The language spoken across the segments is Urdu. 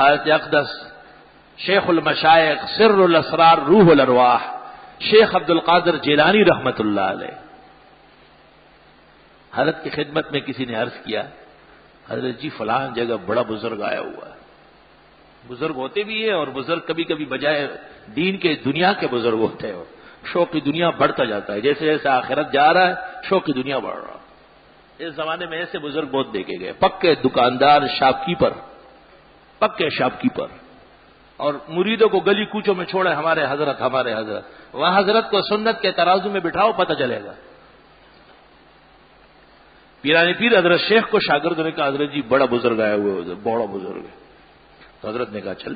حضرت اقدس شیخ المشائخ سر الاسرار روح الارواح شیخ عبد القادر جیلانی رحمت اللہ علیہ، حضرت کی خدمت میں کسی نے عرض کیا حضرت جی فلان جگہ بڑا بزرگ آیا ہوا ہے. بزرگ ہوتے بھی ہیں اور بزرگ کبھی کبھی بجائے دین کے دنیا کے بزرگ ہوتے ہیں. شوق کی دنیا بڑھتا جاتا ہے، جیسے جیسے آخرت جا رہا ہے شوق کی دنیا بڑھ رہا ہے. اس زمانے میں ایسے بزرگ بہت دیکھے گئے، پکے دکاندار، شاپ کیپر، پکے شاپ کیپر، اور مریدوں کو گلی کوچوں میں چھوڑے ہمارے حضرت ہمارے حضرت. وہاں حضرت کو سنت کے ترازو میں بٹھاؤ پتہ چلے گا. پیرانی پیر حضرت شیخ کو شاگرد نے کہا حضرت جی بڑا بزرگ آیا ہوئے، بڑا بزرگ ہے. تو حضرت نے کہا چل،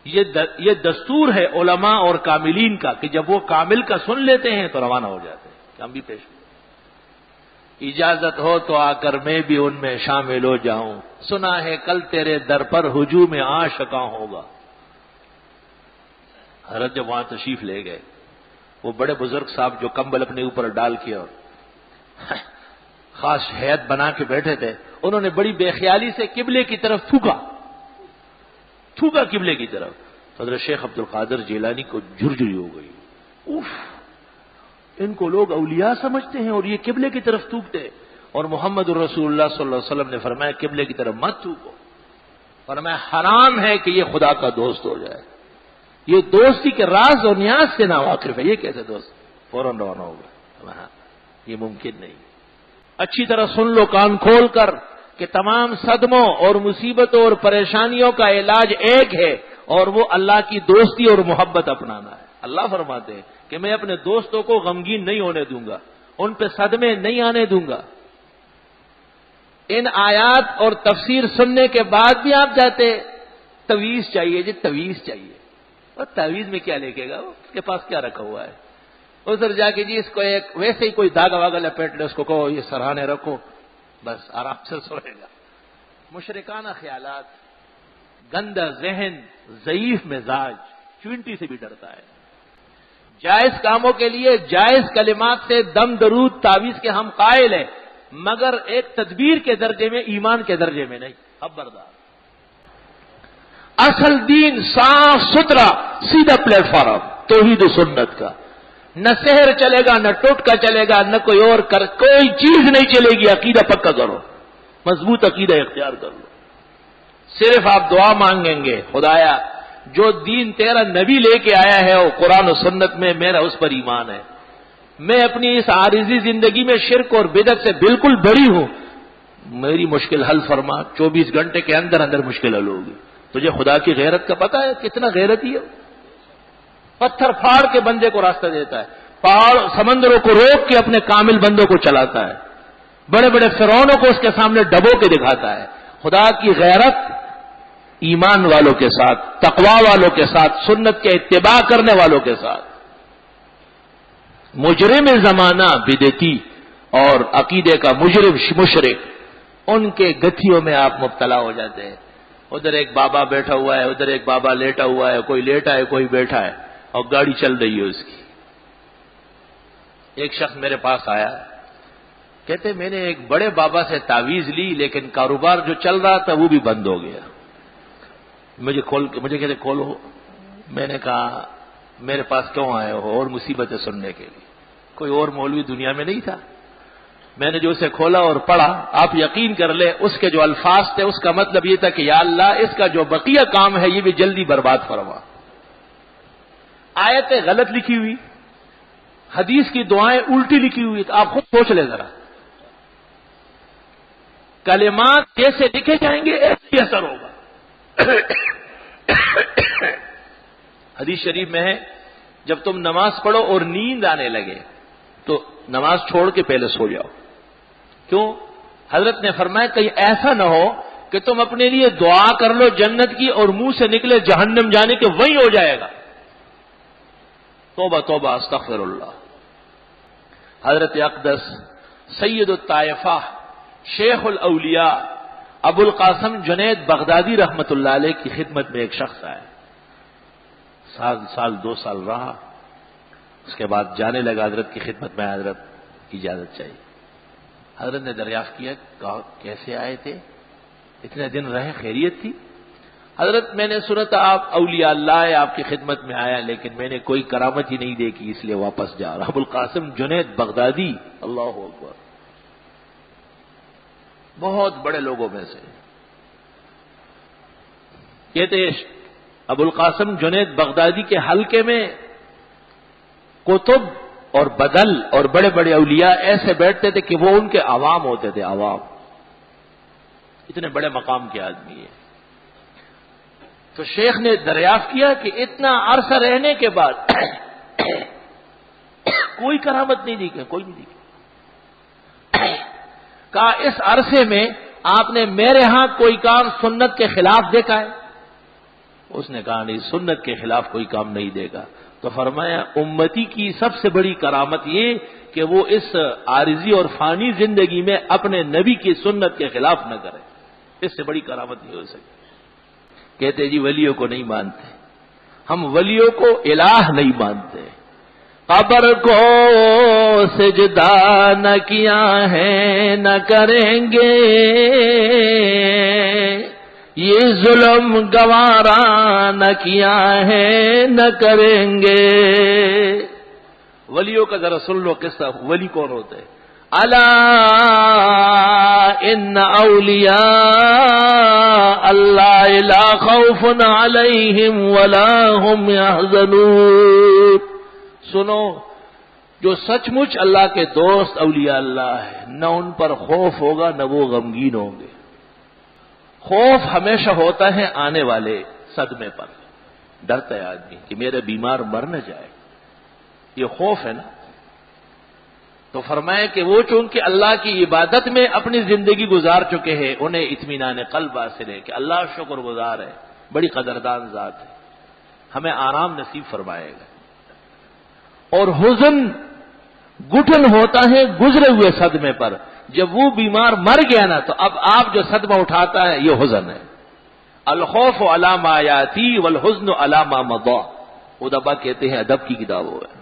یہ دستور ہے علماء اور کاملین کا کہ جب وہ کامل کا سن لیتے ہیں تو روانہ ہو جاتے ہیں. کہ ہم بھی پیش اجازت ہو تو آ کر میں بھی ان میں شامل ہو جاؤں، سنا ہے کل تیرے در پر ہجوم عاشقاں ہوگا. حضرت جب وہاں تشریف لے گئے، وہ بڑے بزرگ صاحب جو کمبل اپنے اوپر ڈال کے اور خاص ہیئت بنا کے بیٹھے تھے، انہوں نے بڑی بے خیالی سے قبلے کی طرف تھوکا قبلے کی طرف. حضرت شیخ عبد القادر جیلانی کو جھرجھری ہو گئی. اوف، ان کو لوگ اولیاء سمجھتے ہیں اور یہ قبلے کی طرف تھوکتے. اور محمد الرسول اللہ صلی اللہ علیہ وسلم نے فرمایا قبلے کی طرف مت تھوکو، فرمایا حرام ہے کہ یہ خدا کا دوست ہو جائے. یہ دوستی کے راز اور نیاز سے ناواقف ہے. یہ کیسے دوست؟ فوراً روانہ ہوگا. یہ ممکن نہیں. اچھی طرح سن لو کان کھول کر کہ تمام صدموں اور مصیبتوں اور پریشانیوں کا علاج ایک ہے، اور وہ اللہ کی دوستی اور محبت اپنانا ہے. اللہ فرماتے ہیں کہ میں اپنے دوستوں کو غمگین نہیں ہونے دوں گا، ان پہ صدمے نہیں آنے دوں گا. ان آیات اور تفسیر سننے کے بعد بھی آپ جاتے تویز چاہیے جی، تویز چاہیے. اور تعویذ میں کیا لے گا؟ اس کے پاس کیا رکھا ہوا ہے؟ ادھر جا کے جی اس کو ایک ویسے ہی کوئی دھاگا واگا لپیٹ لے، اس کو کہو یہ سرہانے رکھو، بس آرام سے سوئے گا. مشرکانہ خیالات، گندا ذہن، ضعیف مزاج، چونٹی سے بھی ڈرتا ہے. جائز کاموں کے لیے جائز کلمات سے دم درود تعویذ کے ہم قائل ہیں، مگر ایک تدبیر کے درجے میں، ایمان کے درجے میں نہیں. خبردار. اصل دین صاف ستھرا سیدھا پلیٹ فارم توحید و سنت کا. نہ سحر چلے گا، نہ ٹوٹکا چلے گا، نہ کوئی اور کوئی چیز نہیں چلے گی. عقیدہ پکا کرو، مضبوط عقیدہ اختیار کر لو. صرف آپ دعا مانگیں گے، خدایا جو دین تیرا نبی لے کے آیا ہے وہ قرآن و سنت میں، میرا اس پر ایمان ہے. میں اپنی اس عارضی زندگی میں شرک اور بدعت سے بالکل بری ہوں. میری مشکل حل فرما. 24 گھنٹے کے اندر اندر مشکل حل ہوگی. تجھے خدا کی غیرت کا پتہ ہے کتنا غیرتی ہے؟ پتھر پھاڑ کے بندے کو راستہ دیتا ہے، پہاڑ سمندروں کو روک کے اپنے کامل بندوں کو چلاتا ہے، بڑے بڑے فرعونوں کو اس کے سامنے ڈبو کے دکھاتا ہے. خدا کی غیرت ایمان والوں کے ساتھ، تقوی والوں کے ساتھ، سنت کے اتباع کرنے والوں کے ساتھ. مجرم زمانہ بدعتی اور عقیدے کا مجرم مشرک، ان کے گتھیوں میں آپ مبتلا ہو جاتے ہیں. ادھر ایک بابا بیٹھا ہوا ہے، ادھر ایک بابا لیٹا ہوا ہے، کوئی لیٹا ہے کوئی بیٹھا ہے، اور گاڑی چل رہی ہے اس کی. ایک شخص میرے پاس آیا، کہتے میں نے ایک بڑے بابا سے تعویذ لی لیکن کاروبار جو چل رہا تھا وہ بھی بند ہو گیا. مجھے کہتے کھولو. میں نے کہا میرے پاس کیوں آئے ہو؟ اور مصیبتیں سننے کے لیے. کوئی اور مولوی دنیا میں نہیں تھا. میں نے جو اسے کھولا اور پڑھا، آپ یقین کر لیں اس کے جو الفاظ تھے اس کا مطلب یہ تھا کہ یا اللہ اس کا جو بقیہ کام ہے یہ بھی جلدی برباد فرما. آیتیں غلط لکھی ہوئی، حدیث کی دعائیں الٹی لکھی ہوئی. تو آپ خود سوچ لیں ذرا، کلمات جیسے لکھے جائیں گے ایسے اثر ہوگا. حدیث شریف میں ہے جب تم نماز پڑھو اور نیند آنے لگے تو نماز چھوڑ کے پہلے سو جاؤ. کیوں؟ حضرت نے فرمایا کہیں ایسا نہ ہو کہ تم اپنے لیے دعا کر لو جنت کی اور منہ سے نکلے جہنم جانے کے، وہی ہو جائے گا. توبہ توبہ استغفر اللہ. حضرت اقدس سید الطائفہ شیخ الاولیاء ابو القاسم جنید بغدادی رحمت اللہ علیہ کی خدمت میں ایک شخص آیا. سال 2 سال رہا، اس کے بعد جانے لگا حضرت کی خدمت میں. حضرت کی اجازت چاہیے. حضرت نے دریافت کیا، کہا کیسے آئے تھے؟ اتنے دن رہے، خیریت تھی؟ حضرت میں نے سنا تھا آپ اولیاء اللہ ہے، آپ کی خدمت میں آیا، لیکن میں نے کوئی کرامت ہی نہیں دیکھی، اس لیے واپس جا رہا۔ ابوالقاسم جنید بغدادی، اللہ اکبر، بہت بڑے لوگوں میں سے کہتے ابوالقاسم جنید بغدادی کے حلقے میں کتب اور بدل اور بڑے بڑے اولیاء ایسے بیٹھتے تھے کہ وہ ان کے عوام ہوتے تھے، عوام، اتنے بڑے مقام کے آدمی ہیں۔ تو شیخ نے دریافت کیا کہ اتنا عرصہ رہنے کے بعد کوئی کرامت نہیں دیکھی، کوئی نہیں دیکھی۔ کہا اس عرصے میں آپ نے میرے ہاں کوئی کام سنت کے خلاف دیکھا ہے؟ اس نے کہا نہیں، سنت کے خلاف کوئی کام نہیں دے گا۔ تو فرمایا امتی کی سب سے بڑی کرامت یہ کہ وہ اس عارضی اور فانی زندگی میں اپنے نبی کی سنت کے خلاف نہ کرے، اس سے بڑی کرامت نہیں ہو سکتی۔ کہتے جی ولیوں کو نہیں مانتے، ہم ولیوں کو الہ نہیں مانتے، قبر کو سجدہ نہ کیا ہے نہ کریں گے، یہ ظلم گوارا نہ کیا ہے نہ کریں گے۔ ولیوں کا ذرا سن لو قصہ، ولی کون ہوتے ہیں؟ الا ان اولیاء اللہ لا خوف علیہم ولا هم يحزنون۔ سنو، جو سچ مچ اللہ کے دوست اولیاء اللہ ہے، نہ ان پر خوف ہوگا نہ وہ غمگین ہوں گے۔ خوف ہمیشہ ہوتا ہے آنے والے صدمے پر، ڈرتا ہے آدمی کہ میرے بیمار مر نہ جائے، یہ خوف ہے نا۔ تو فرمایا کہ وہ چونکہ اللہ کی عبادت میں اپنی زندگی گزار چکے ہیں، انہیں اطمینان قلب حاصل ہے کہ اللہ شکر گزار ہے، بڑی قدردان ذات ہے، ہمیں آرام نصیب فرمائے گا۔ اور حزن گھٹن ہوتا ہے گزرے ہوئے صدمے پر، جب وہ بیمار مر گیا نا تو اب آپ جو صدمہ اٹھاتا ہے یہ حزن ہے۔ الخوف علی ما یاتی والحزن علی ما مضی، ادبا کہتے ہیں، ادب کی کتاب ہے،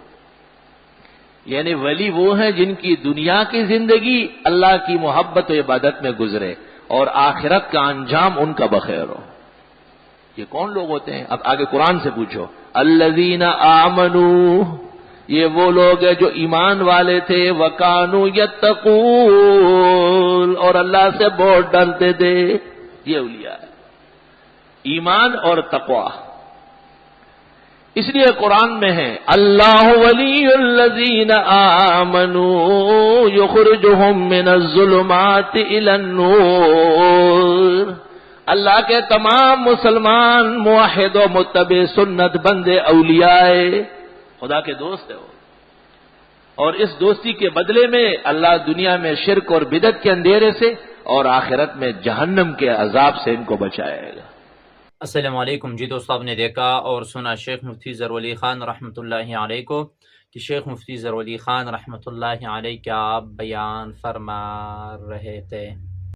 یعنی ولی وہ ہیں جن کی دنیا کی زندگی اللہ کی محبت و عبادت میں گزرے اور آخرت کا انجام ان کا بخیر ہو۔ یہ کون لوگ ہوتے ہیں؟ اب آگے قرآن سے پوچھو، الذین آمنوا، یہ وہ لوگ ہیں جو ایمان والے تھے، وَكَانُوا يَتَّقُونَ، اور اللہ سے بہت ڈرتے تھے، یہ اولیاء ہے، ایمان اور تقوی۔ اس لیے قرآن میں ہے اللہ ولی الذین آمنوا یخرجہم من الظلمات الی النور، اللہ کے تمام مسلمان موحد و متبع سنت بندے اولیاء خدا کے دوست ہے وہ، اور اس دوستی کے بدلے میں اللہ دنیا میں شرک اور بدعت کے اندھیرے سے اور آخرت میں جہنم کے عذاب سے ان کو بچائے گا۔ السلام علیکم۔ جی دوستو، آپ نے دیکھا اور سنا شیخ مفتی ظہور علی خان رحمۃ اللہ علیہ کو، کہ شیخ مفتی ظہور علی خان رحمۃ اللہ علیہ کیا بیان فرما رہے تھے۔